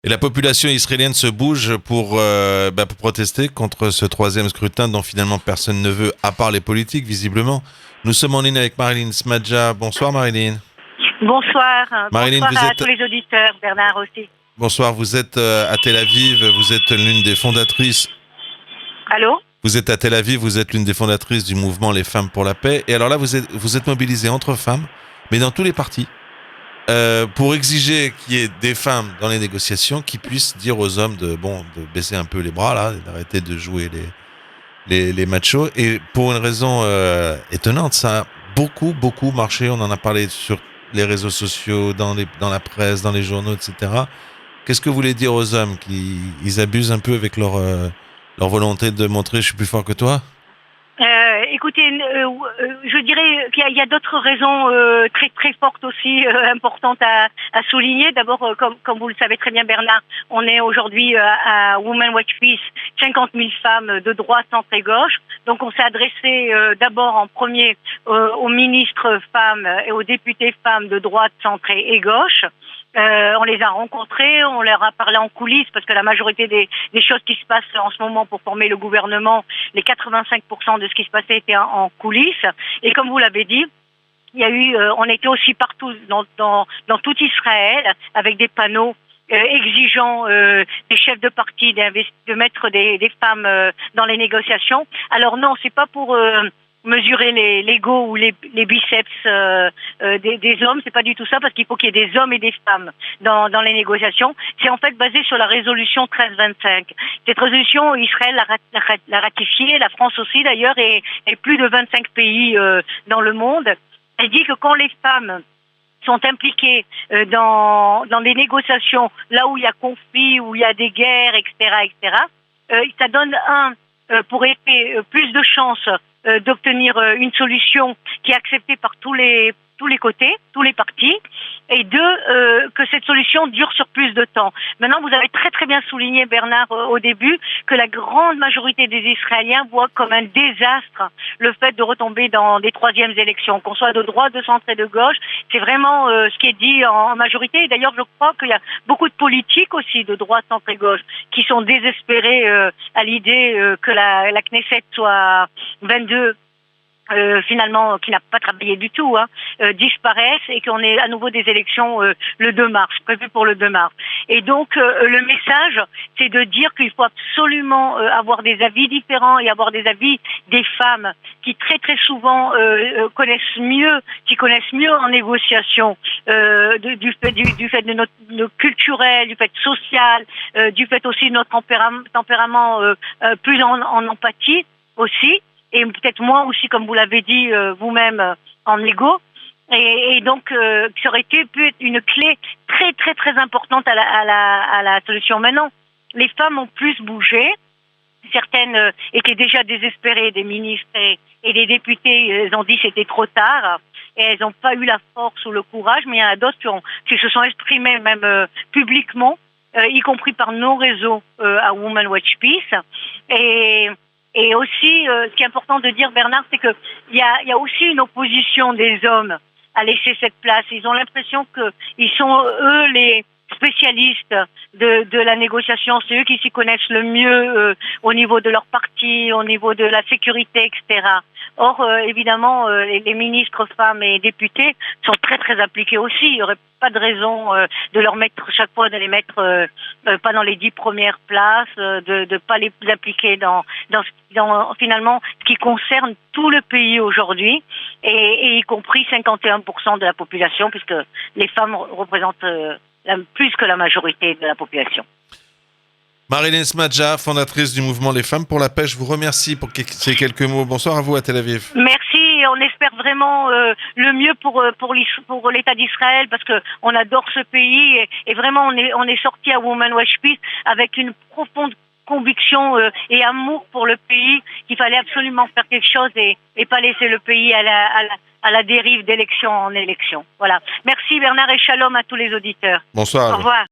Et la population israélienne se bouge pour protester contre ce troisième scrutin dont finalement personne ne veut, à part les politiques, visiblement. Nous sommes en ligne avec Marilyn Smadja. Bonsoir Marilyn. Bonsoir. Marilyn, Bonsoir à tous les auditeurs, Bernard aussi. Bonsoir, vous êtes à Tel Aviv, vous êtes l'une des fondatrices. Allô? Vous êtes à Tel Aviv, vous êtes l'une des fondatrices du mouvement Les Femmes pour la Paix. Et alors là, vous êtes mobilisée entre femmes, mais dans tous les partis, pour exiger qu'il y ait des femmes dans les négociations qui puissent dire aux hommes de baisser un peu les bras, là, d'arrêter de jouer les machos. Et pour une raison étonnante, ça a beaucoup marché. On en a parlé sur les réseaux sociaux, dans la presse, dans les journaux, etc. Qu'est-ce que vous voulez dire aux hommes qu'ils abusent un peu avec leur volonté de montrer je suis plus fort que toi? Écoutez, je dirais qu'il y a d'autres raisons très fortes aussi, importantes à souligner. D'abord, comme vous le savez très bien, Bernard, on est aujourd'hui à Women Watch Peace, 50 000 femmes de droite, centre et gauche. Donc on s'est adressé d'abord en premier aux ministres femmes et aux députés femmes de droite, centre et gauche. On les a rencontrés, on leur a parlé en coulisses parce que la majorité des choses qui se passent en ce moment pour former le gouvernement, les 85% de ce qui se passait était en coulisses. Et comme vous l'avez dit, il y a eu, on était aussi partout dans tout Israël avec des panneaux exigeant des chefs de parti de mettre des femmes dans les négociations. Alors non, c'est pas pour mesurer l'ego ou les biceps des hommes, c'est pas du tout ça, parce qu'il faut qu'il y ait des hommes et des femmes dans les négociations. C'est en fait basé sur la résolution 1325. Cette résolution, Israël l'a ratifiée, la France aussi d'ailleurs, et plus de 25 pays dans le monde. Elle dit que quand les femmes sont impliquées dans des négociations, là où il y a conflit, où il y a des guerres, etc., ça donne pour effet plus de chances d'obtenir une solution qui est acceptée par tous les côtés, tous les partis, et que cette solution dure sur plus de temps. Maintenant, vous avez très bien souligné, Bernard, au début, que la grande majorité des Israéliens voient comme un désastre le fait de retomber dans des troisièmes élections, qu'on soit de droite, de centre et de gauche. C'est vraiment ce qui est dit en majorité. Et d'ailleurs, je crois qu'il y a beaucoup de politiques aussi de droite, centre et gauche qui sont désespérés à l'idée que la Knesset soit 22 finalement, qui n'a pas travaillé du tout, disparaissent et qu'on ait à nouveau des élections le 2 mars, prévues pour le 2 mars. Et donc, le message, c'est de dire qu'il faut absolument avoir des avis différents et avoir des avis des femmes qui très souvent connaissent mieux en négociation du fait de notre culturel, du fait social, du fait aussi de notre tempérament plus en empathie aussi. Et peut-être moins aussi, comme vous l'avez dit vous-même, en égo. Et donc, ça aurait pu être une clé très importante à la solution. Maintenant, les femmes ont plus bougé. Certaines étaient déjà désespérées, des ministres et des députés. Elles ont dit que c'était trop tard. Et elles n'ont pas eu la force ou le courage. Mais il y en a d'autres qui se sont exprimées même publiquement, y compris par nos réseaux à Women Watch Peace. Et aussi, ce qui est important de dire, Bernard, c'est qu'il y a aussi une opposition des hommes à laisser cette place. Ils ont l'impression qu'ils sont, eux, les spécialistes de la négociation. C'est eux qui s'y connaissent le mieux au niveau de leur parti, au niveau de la sécurité, etc. Or, évidemment, les ministres femmes et députés sont très impliqués aussi. Il n'y aurait pas de raison de leur mettre chaque fois, de les mettre pas dans les 10 premières places, de pas les impliquer dans finalement ce qui concerne tout le pays aujourd'hui, et y compris 51% de la population, puisque les femmes représentent plus que la majorité de la population. Marilyn Smadja, fondatrice du mouvement Les Femmes pour la Paix, je vous remercie pour ces quelques mots. Bonsoir à vous à Tel Aviv. Merci, on espère vraiment le mieux pour l'État d'Israël, parce que on adore ce pays, et vraiment on est sorti à Women Watch Peace avec une profonde conviction et amour pour le pays, qu'il fallait absolument faire quelque chose et pas laisser le pays à la dérive d'élection en élection. Voilà. Merci Bernard, et shalom à tous les auditeurs. Bonsoir. Au revoir.